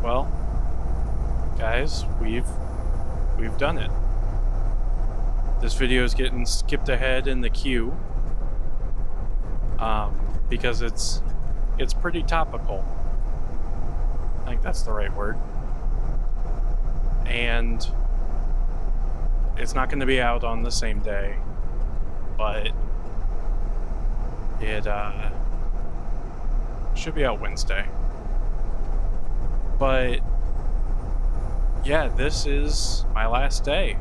Well, guys, we've done it. This video is getting skipped ahead in the queue, because it's pretty topical. I think that's the right word. And it's not going to be out on the same day, but it should be out Wednesday. But yeah, this is my last day,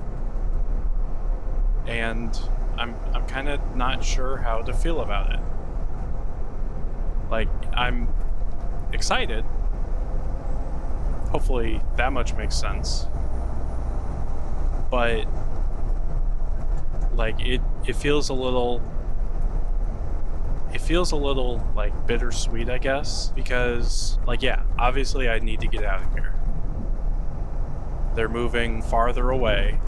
and I'm kind of not sure how to feel about it. Like, I'm excited. Hopefully that much makes sense. But like it feels a little like bittersweet, I guess, because like, yeah, obviously I need to get out of here. They're moving farther away,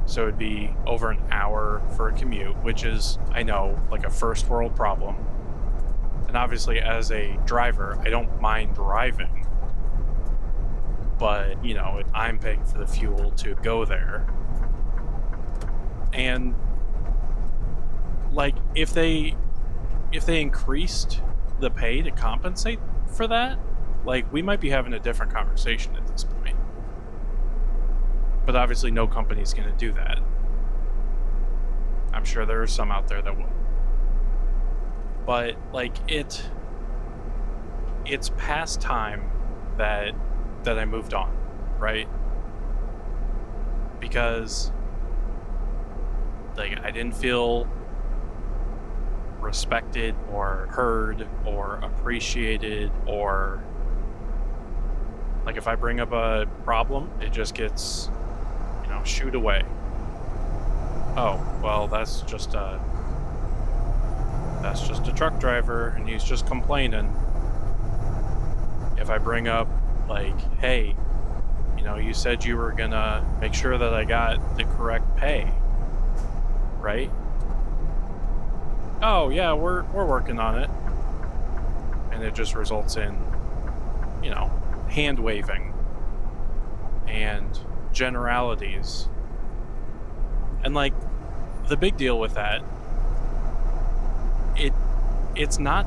so it'd be over an hour for a commute, which is, I know, like a first world problem. And obviously as a driver, I don't mind driving, but you know, I'm paying for the fuel to go there. And like, if they increased the pay to compensate for that, like, we might be having a different conversation at this point. But obviously no company's going to do that. I'm sure there are some out there that will. But like, it's past time that I moved on, right? Because like, I didn't feel respected or heard or appreciated, or like, if I bring up a problem, it just gets, you know, shooed away. Oh, well, that's just a truck driver and he's just complaining. If I bring up like, hey, you know, you said you were gonna make sure that I got the correct pay, right? Oh yeah, we're working on it. And it just results in, you know, hand waving and generalities. And like, the big deal with that, it's not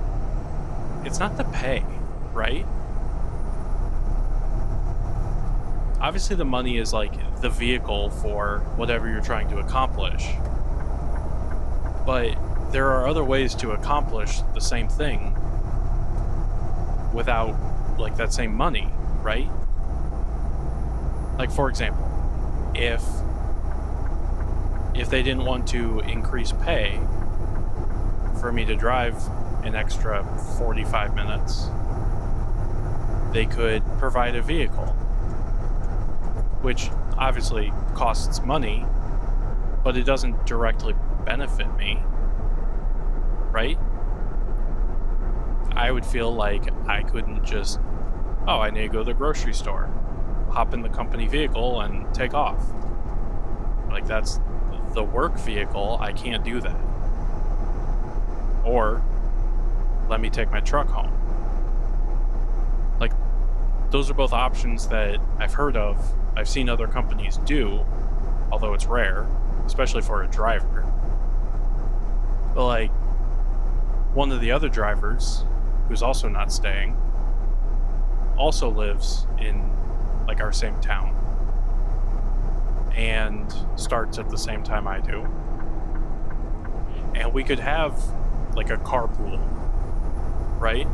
the pay, right? Obviously the money is like the vehicle for whatever you're trying to accomplish. But there are other ways to accomplish the same thing without like that same money, right? Like, for example, if they didn't want to increase pay for me to drive an extra 45 minutes, they could provide a vehicle, which obviously costs money, but it doesn't directly benefit me, right? I would feel like I couldn't just, oh, I need to go to the grocery store, hop in the company vehicle and take off. Like, that's the work vehicle, I can't do that. Or let me take my truck home. Like, those are both options that I've heard of. I've seen other companies do, although it's rare, especially for a driver. But like, one of the other drivers, who's also not staying, also lives in like our same town and starts at the same time I do. And we could have like a carpool, right?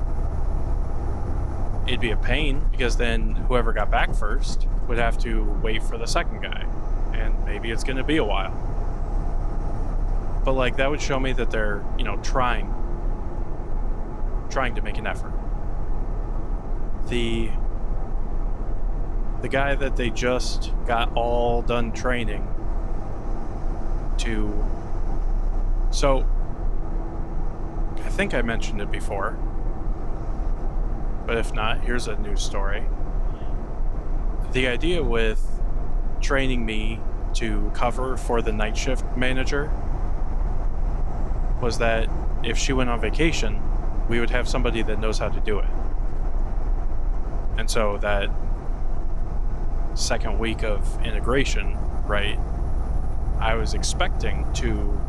It'd be a pain because then whoever got back first would have to wait for the second guy, and maybe it's going to be a while. But like, that would show me that they're, you know, trying to make an effort. The guy that they just got all done training to, so I think I mentioned it before, but if not, here's a news story. The idea with training me to cover for the night shift manager was that if she went on vacation, we would have somebody that knows how to do it. And so that second week of integration, right, I was expecting to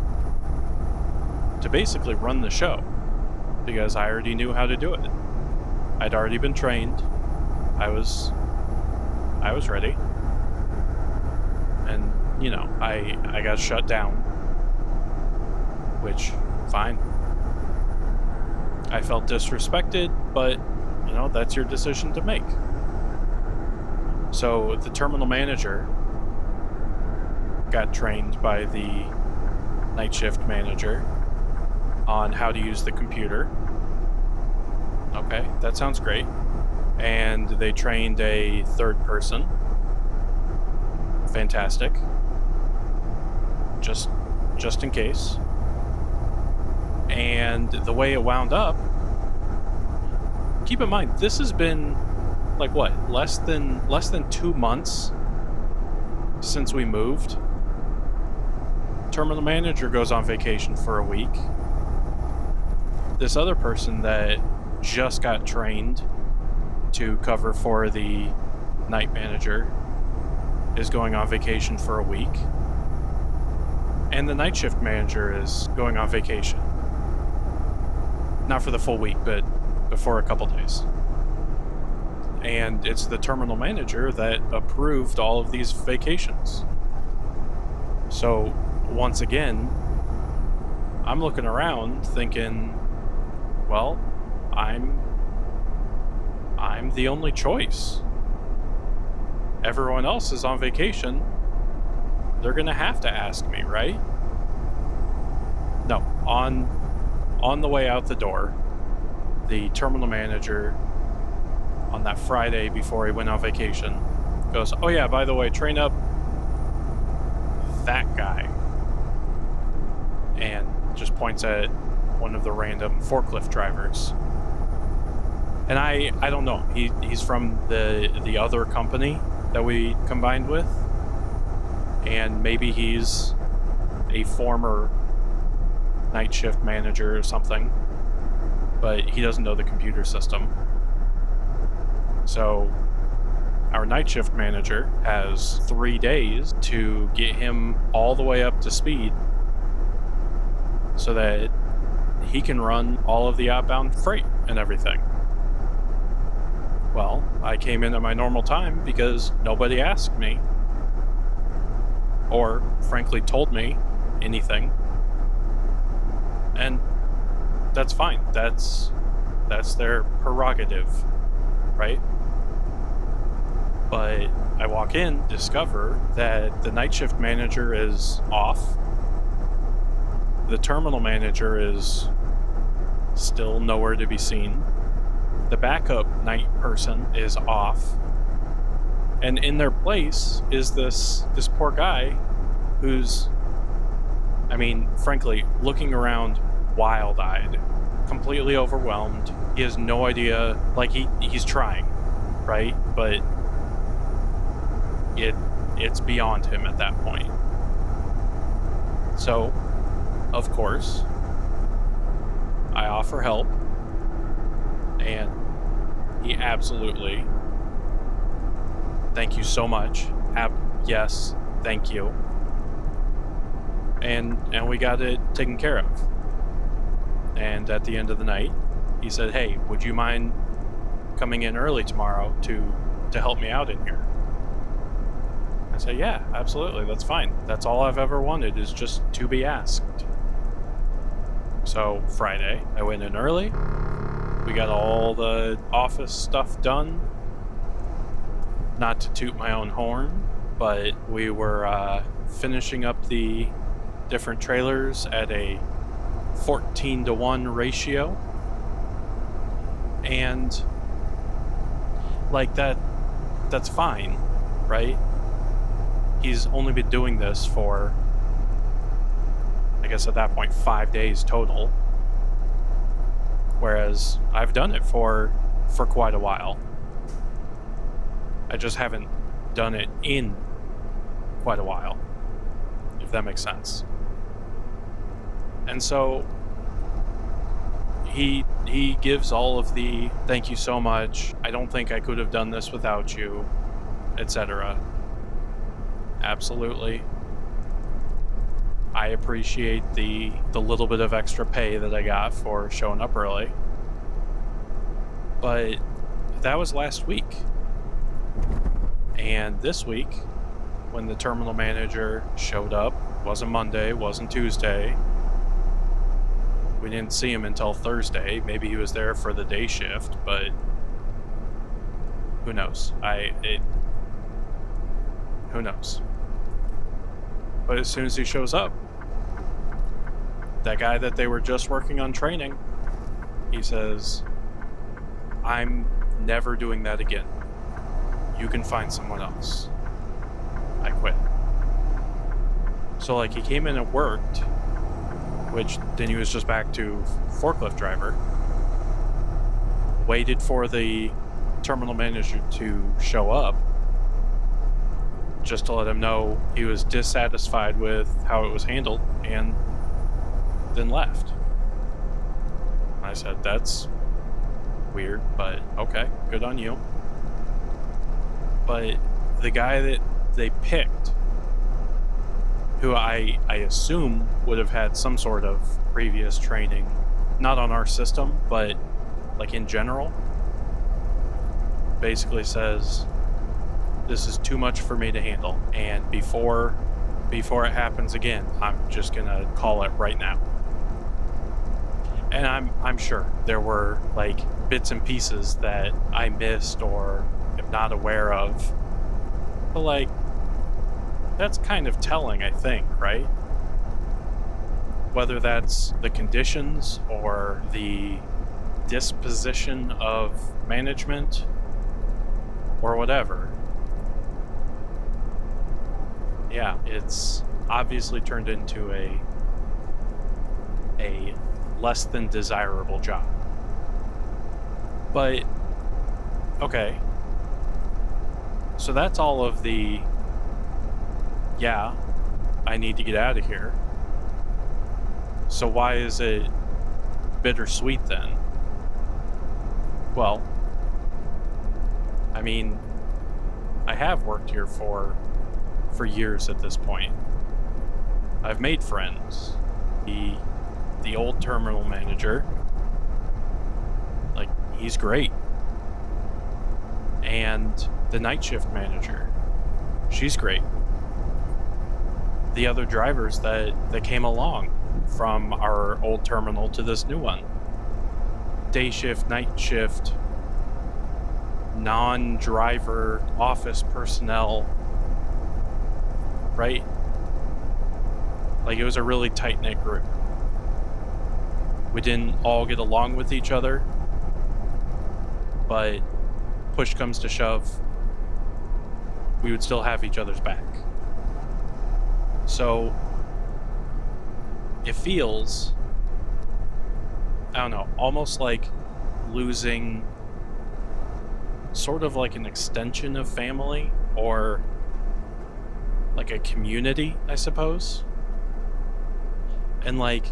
basically run the show because I already knew how to do it. I'd already been trained. I was ready. And, you know, I got shut down, which, fine. I felt disrespected, but, you know, that's your decision to make. So the terminal manager got trained by the night shift manager on how to use the computer. Okay, that sounds great. And they trained a third person. Fantastic. Just in case. And the way it wound up, keep in mind, this has been like what, less than 2 months since we moved. Terminal manager goes on vacation for a week. This other person that just got trained to cover for the night manager is going on vacation for a week. And the night shift manager is going on vacation. Not for the full week, but for a couple days. And it's the terminal manager that approved all of these vacations. So, once again, I'm looking around thinking, well, I'm the only choice. Everyone else is on vacation. They're gonna have to ask me, right? No, on the way out the door, the terminal manager on that Friday before he went on vacation goes, "Oh yeah, by the way, train up that guy," and just points at one of the random forklift drivers. And I don't know. He's from the other company that we combined with, and maybe he's a former night shift manager or something, but he doesn't know the computer system. So our night shift manager has 3 days to get him all the way up to speed so that he can run all of the outbound freight and everything. Well, I came in at my normal time because nobody asked me or frankly told me anything. And that's fine. That's their prerogative, right? But I walk in, discover that the night shift manager is off. The terminal manager is still nowhere to be seen. The backup night person is off. And in their place is this poor guy who's, I mean, frankly, looking around wild-eyed, completely overwhelmed. He has no idea, like he's trying, right? But it's beyond him at that point. So, of course, I offer help, and he absolutely, thank you so much. Yes, thank you. And we got it taken care of. And at the end of the night, he said, "Hey, would you mind coming in early tomorrow to help me out in here?" I said, "Yeah, absolutely, that's fine. That's all I've ever wanted, is just to be asked." So Friday, I went in early. We got all the office stuff done. Not to toot my own horn, but we were finishing up the different trailers at a 14-to-1 ratio. And like that's fine, right? He's only been doing this for, I guess at that point, 5 days total. Whereas I've done it for quite a while. I just haven't done it in quite a while, if that makes sense. And so, he gives all of the thank you so much, I don't think I could have done this without you, etc. Absolutely. I appreciate the little bit of extra pay that I got for showing up early. But that was last week. And this week, when the terminal manager showed up, wasn't Monday, wasn't Tuesday. We didn't see him until Thursday. Maybe he was there for the day shift, but who knows? Who knows? But as soon as he shows up, that guy that they were just working on training, he says, I'm never doing that again. You can find someone else. I quit. So like he came in and worked, which then he was just back to forklift driver, waited for the terminal manager to show up just to let him know he was dissatisfied with how it was handled, and then left. I said, that's weird, but okay, good on you. But the guy that they picked, who I assume would have had some sort of previous training, not on our system, but like in general, basically says, this is too much for me to handle, and before it happens again, I'm just gonna call it right now. And I'm sure there were like bits and pieces that I missed or am not aware of, but like that's kind of telling, I think, right? Whether that's the conditions or the disposition of management or whatever. Yeah, it's obviously turned into a less than desirable job. But okay. So that's all of the yeah, I need to get out of here. So why is it bittersweet then? Well, I mean, I have worked here for years at this point. I've made friends. The old terminal manager, like, he's great. And the night shift manager, she's great. The other drivers that came along from our old terminal to this new one, day shift, night shift, non-driver office personnel, right? Like, it was a really tight-knit group. We didn't all get along with each other, but push comes to shove, we would still have each other's back. So it feels, I don't know, almost like losing sort of like an extension of family, or like a community, I suppose. And like,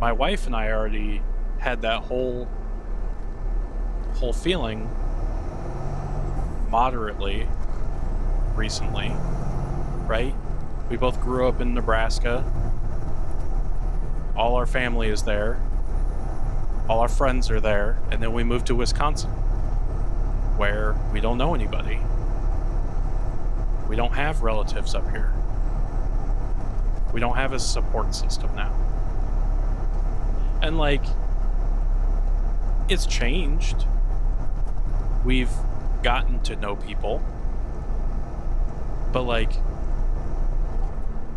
my wife and I already had that whole feeling moderately recently, right? We both grew up in Nebraska. All our family is there. All our friends are there. And then we moved to Wisconsin, where we don't know anybody. We don't have relatives up here. We don't have a support system now. And like, it's changed. We've gotten to know people. But like,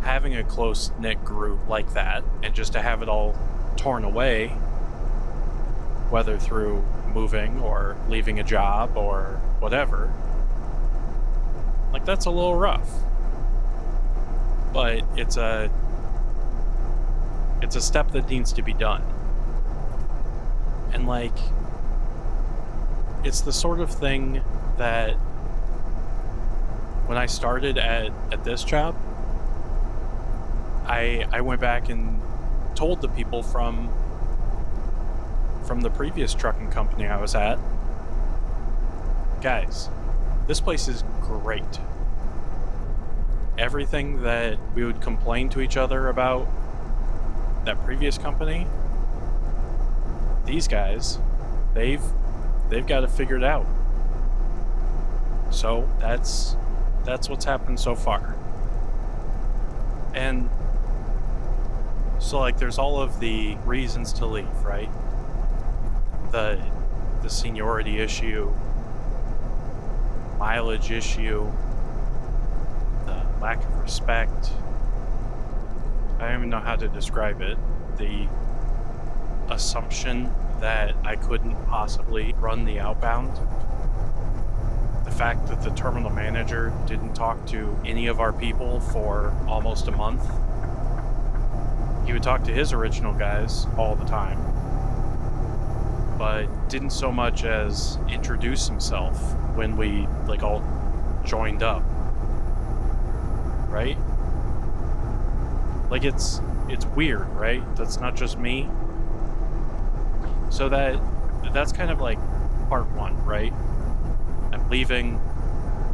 having a close-knit group like that, and just to have it all torn away, whether through moving or leaving a job or whatever, like, that's a little rough. But it's a step that needs to be done. And like, it's the sort of thing that when I started at this job, I went back and told the people from from the previous trucking company I was at. Guys, this place is great. Everything that we would complain to each other about that previous company, these guys, they've got it figured out. So that's what's happened so far. And so like there's all of the reasons to leave, right? The seniority issue, mileage issue, the lack of respect. I don't even know how to describe it. The assumption that I couldn't possibly run the outbound. The fact that the terminal manager didn't talk to any of our people for almost a month. He would talk to his original guys all the time, but didn't so much as introduce himself when we like all joined up. Right? Like it's weird, right? That's not just me. So that's kind of like part one, right? I'm leaving.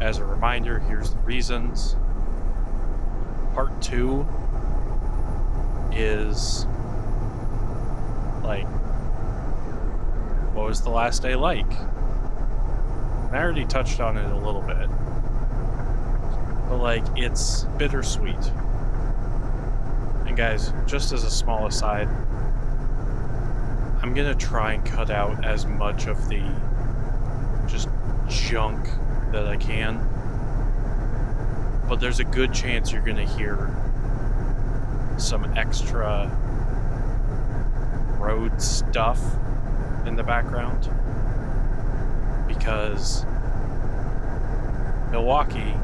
As a reminder, here's the reasons. Part two is like, what was the last day like? And I already touched on it a little bit. But like, it's bittersweet. And guys, just as a small aside, I'm gonna try and cut out as much of the just junk that I can. But there's a good chance you're gonna hear some extra road stuff in the background. Because Milwaukee,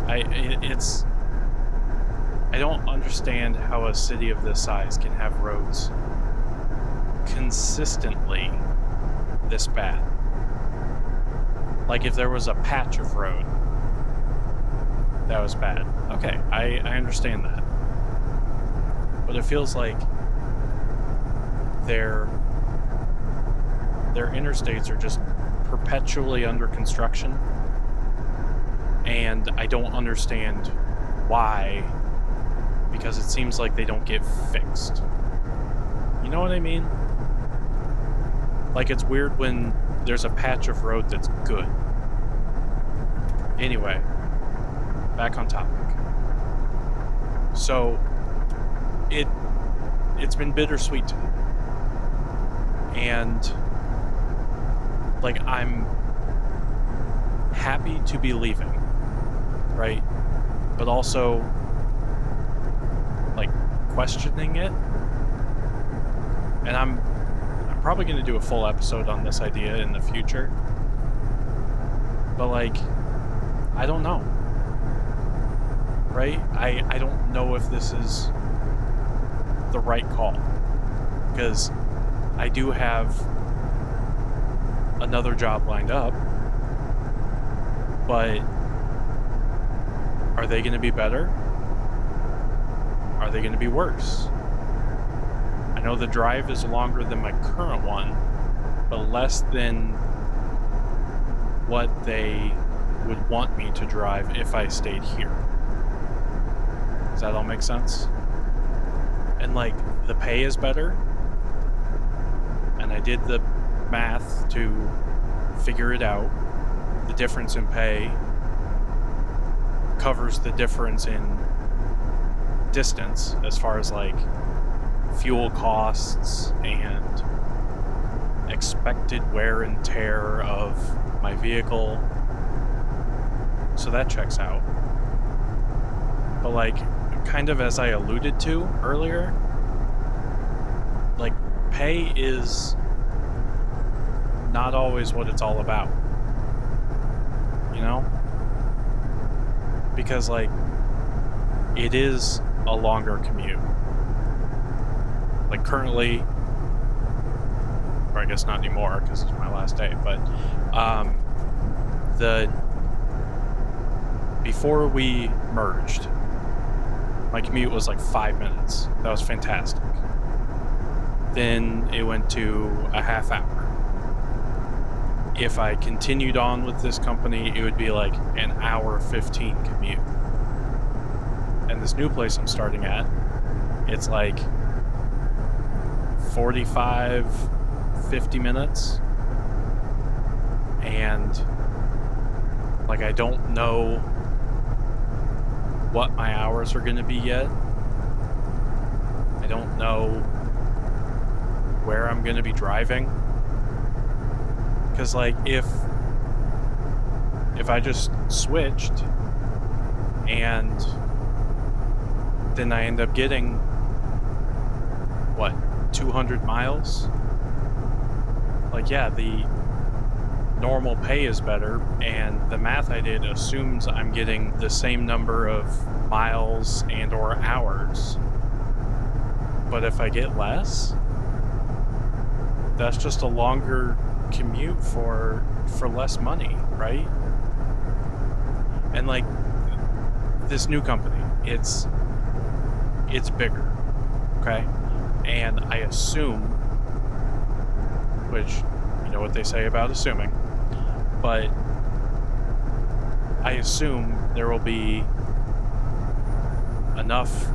I don't understand how a city of this size can have roads consistently this bad. Like if there was a patch of road that was bad, okay, I understand that. But it feels like their interstates are just perpetually under construction, and I don't understand why, because it seems like they don't get fixed. You know what I mean? Like it's weird when there's a patch of road that's good. Anyway, back on topic. So it's been bittersweet to me. And like I'm happy to be leaving, right? But also like questioning it. And I'm probably going to do a full episode on this idea in the future. But like, I don't know. Right? I don't know if this is the right call. Because I do have another job lined up. But are they going to be better? Are they going to be worse? I know the drive is longer than my current one, but less than what they would want me to drive if I stayed here. Does that all make sense? And like, the pay is better, and I did the math to figure it out. The difference in pay covers the difference in distance as far as like fuel costs and expected wear and tear of my vehicle. So that checks out. But like, kind of as I alluded to earlier, like pay is not always what it's all about. You know? Because like, it is a longer commute. Like currently, or I guess not anymore because it's my last day, but before we merged, my commute was like 5 minutes. That was fantastic. then it went to a half hour. If I continued on with this company, it would be like an hour 15 commute. And this new place I'm starting at, it's like 45, 50 minutes. And like, I don't know what my hours are going to be yet. I don't know where I'm going to be driving. Because like, if I just switched and then I end up getting, 200 miles? Like, yeah, the normal pay is better, and the math I did assumes I'm getting the same number of miles and or hours. But if I get less, that's just a longer commute for less money, right? And like, this new company, it's bigger, okay? And I assume, which, you know what they say about assuming, but I assume there will be enough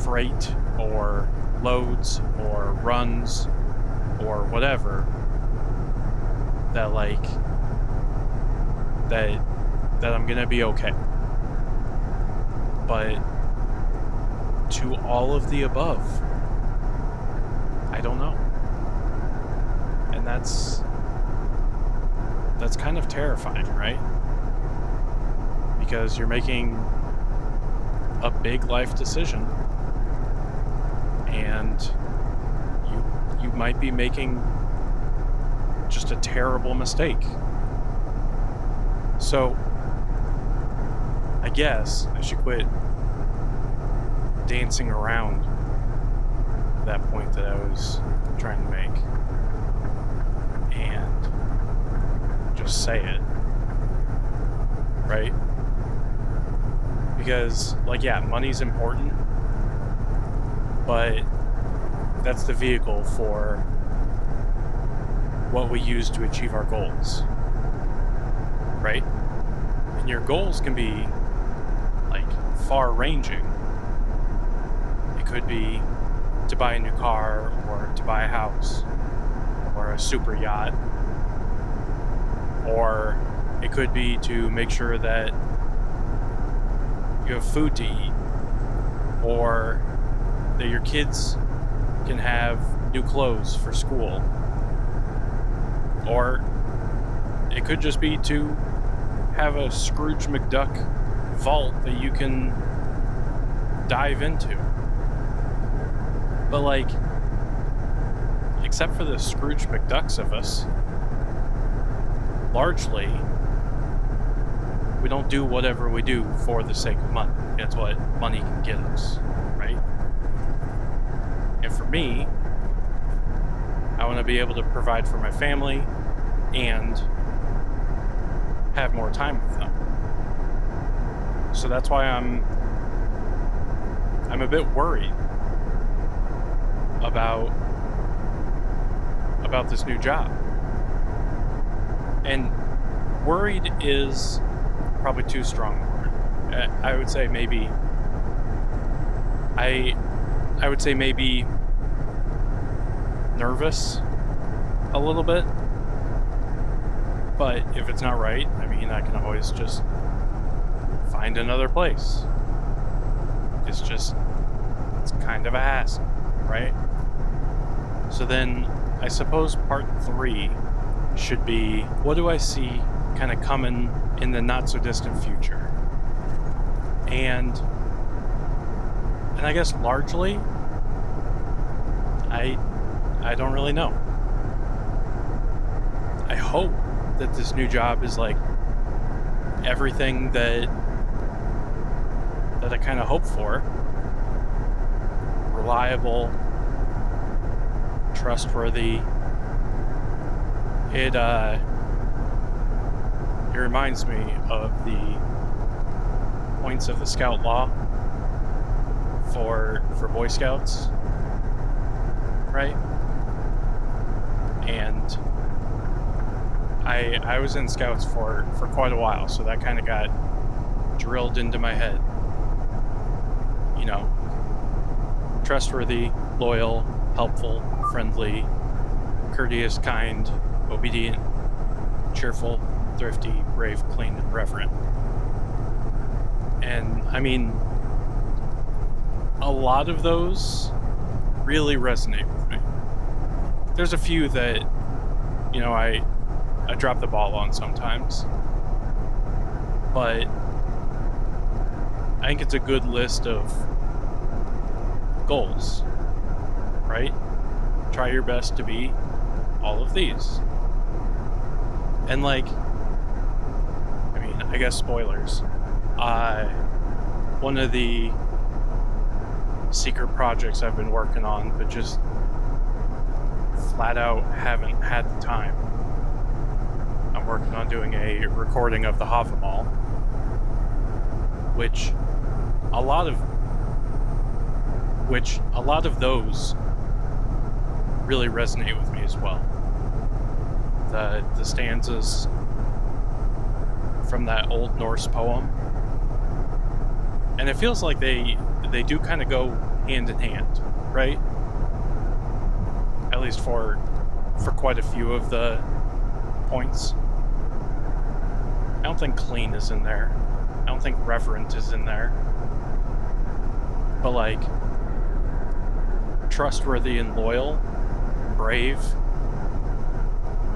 freight or loads or runs or whatever that like that I'm gonna be okay. But to all of the above, I don't know. And that's kind of terrifying, right? Because you're making a big life decision, and you might be making just a terrible mistake. So I guess I should quit dancing around that point that I was trying to make and just say it, right? Because, like, yeah, money's important, but that's the vehicle for what we use to achieve our goals, right? And your goals can be, like, far-ranging. It could be to buy a new car, or to buy a house, or a super yacht, or it could be to make sure that you have food to eat, or that your kids can have new clothes for school, or it could just be to have a Scrooge McDuck vault that you can dive into. But like, except for the Scrooge McDucks of us, largely, we don't do whatever we do for the sake of money. That's what money can get us, right? And for me, I want to be able to provide for my family and have more time with them. So that's why I'm a bit worried about this new job. And worried is probably too strong a word. I would say maybe nervous a little bit. But if it's not right, I mean, I can always just find another place. It's kind of a hassle, right? So then I suppose part 3 should be, what do I see kind of coming in the not so distant future? And I guess largely, I don't really know. I hope that this new job is like everything that I kind of hope for. Reliable, trustworthy. It reminds me of the points of the Scout Law for Boy Scouts, right? And I was in scouts for quite a while, so that kind of got drilled into my head. You know, trustworthy, loyal, helpful, friendly, courteous, kind, obedient, cheerful, thrifty, brave, clean, and reverent. And I mean, a lot of those really resonate with me. There's a few that, you know, I drop the ball on sometimes, but I think it's a good list of goals, right? Try your best to be all of these. And like, I mean, I guess spoilers. One of the secret projects I've been working on, but just flat out haven't had the time. I'm working on doing a recording of the Havamal, which a lot of those really resonate with me as well. The stanzas from that old Norse poem, and it feels like they do kind of go hand in hand, right? At least for quite a few of the points. I don't think clean is in there. I don't think reverent is in there. But like, trustworthy and loyal, brave,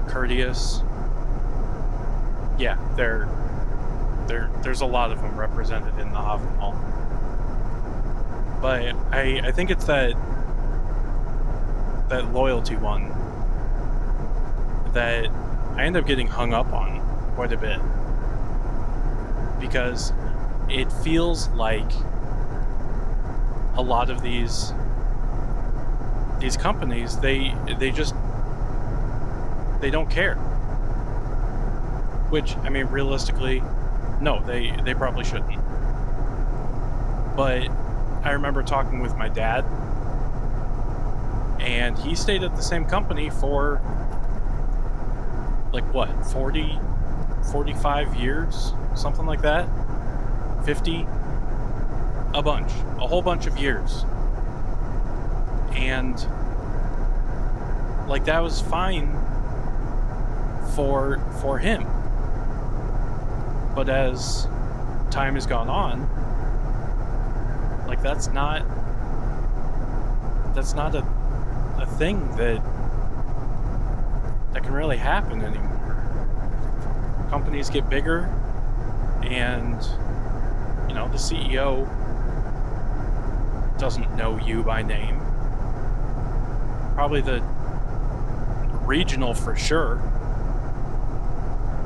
courteous. Yeah, there's a lot of them represented in the Havamal. But I think it's that loyalty one that I end up getting hung up on quite a bit, because it feels like a lot of these companies, they don't care. Which, I mean, realistically, no, they probably shouldn't. But I remember talking with my dad, and he stayed at the same company for like what, 40, 45 years, something like that, 50, a whole bunch of years. And like, that was fine for him. But as time has gone on, like, that's not a thing that can really happen anymore. Companies get bigger, and you know, the CEO doesn't know you by name. Probably the regional for sure,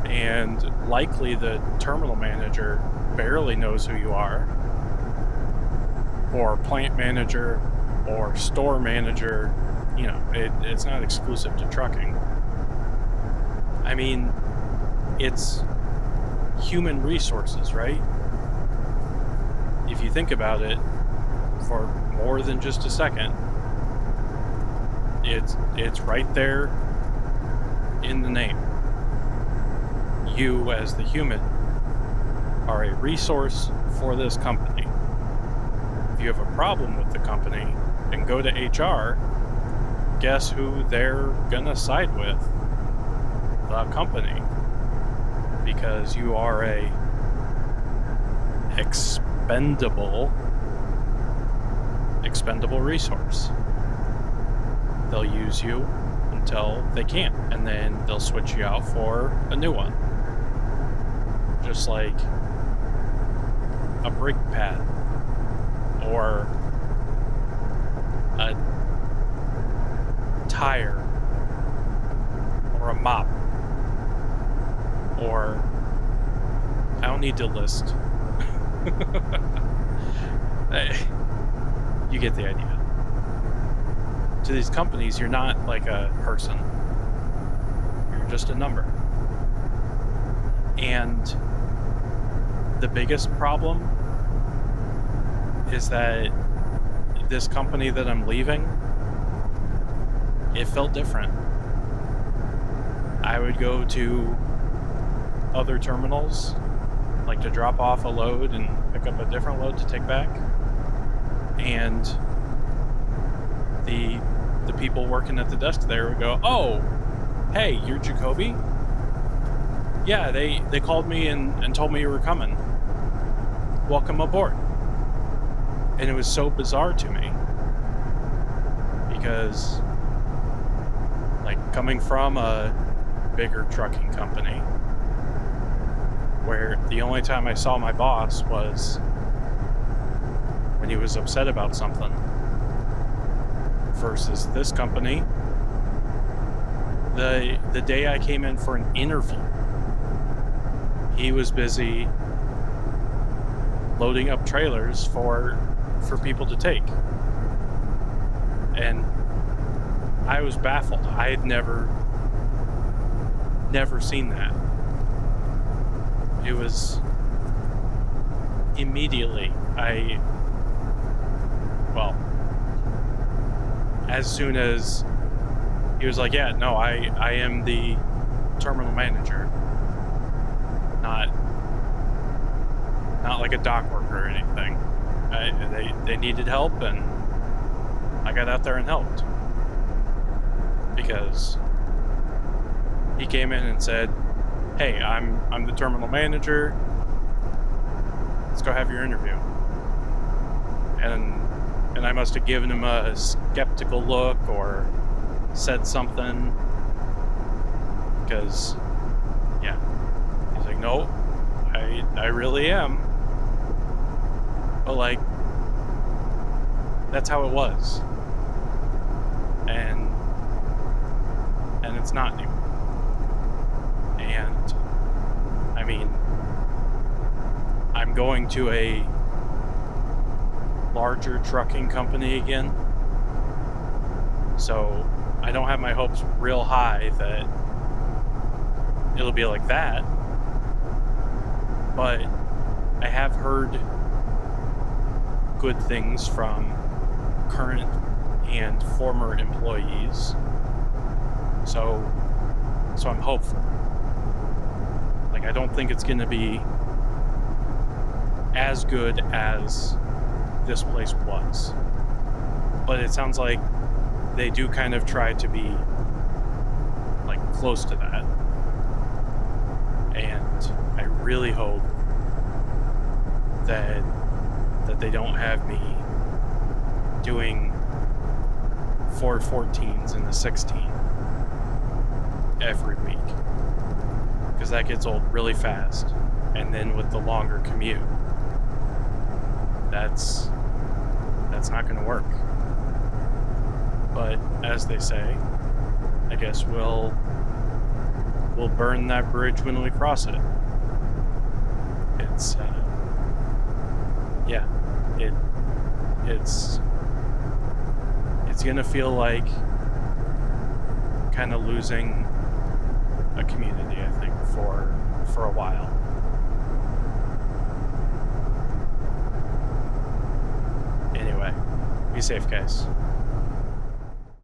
and likely the terminal manager barely knows who you are, or plant manager, or store manager. You know, it's not exclusive to trucking. I mean, it's human resources, right? If you think about it for more than just a second, it's right there in the name. You, as the human, are a resource for this company. If you have a problem with the company, then go to HR. Guess who they're gonna side with? The company. Because you are a expendable resource. They'll use you until they can't, and then they'll switch you out for a new one. Just like a brake pad, or a tire, or a mop, or I don't need to list. You get the idea. To these companies, you're not like a person. You're just a number. And the biggest problem is that this company that I'm leaving, it felt different. I would go to other terminals, like to drop off a load and pick up a different load to take back, and the people working at the desk there would go, "Oh, hey, you're Jacobi? Yeah, they called me and told me you were coming. Welcome aboard." And it was so bizarre to me, because like coming from a bigger trucking company where the only time I saw my boss was when he was upset about something, versus this company, the day I came in for an interview, he was busy loading up trailers for people to take. And I was baffled. I had never seen that. It was immediately, as soon as he was like, "Yeah, no, I am the terminal manager, not like a dock worker or anything. They needed help, and I got out there and helped." Because he came in and said, "Hey, I'm the terminal manager. Let's go have your interview." And I must have given him a skeptical look or said something, because yeah, he's like, "No, I really am." But like, that's how it was, and it's not anymore. And I mean, I'm going to a larger trucking company again, so I don't have my hopes real high that it'll be like that, but I have heard good things from current and former employees, so I'm hopeful. Like, I don't think it's going to be as good as this place was, but it sounds like they do kind of try to be like close to that, and I really hope that they don't have me doing 414s in the 16 every week, because that gets old really fast. And then with the longer commute, that's not going to work. But as they say, I guess we'll burn that bridge when we cross it. It's it's gonna feel like kind of losing a community, I think, for a while. Anyway, be safe, guys.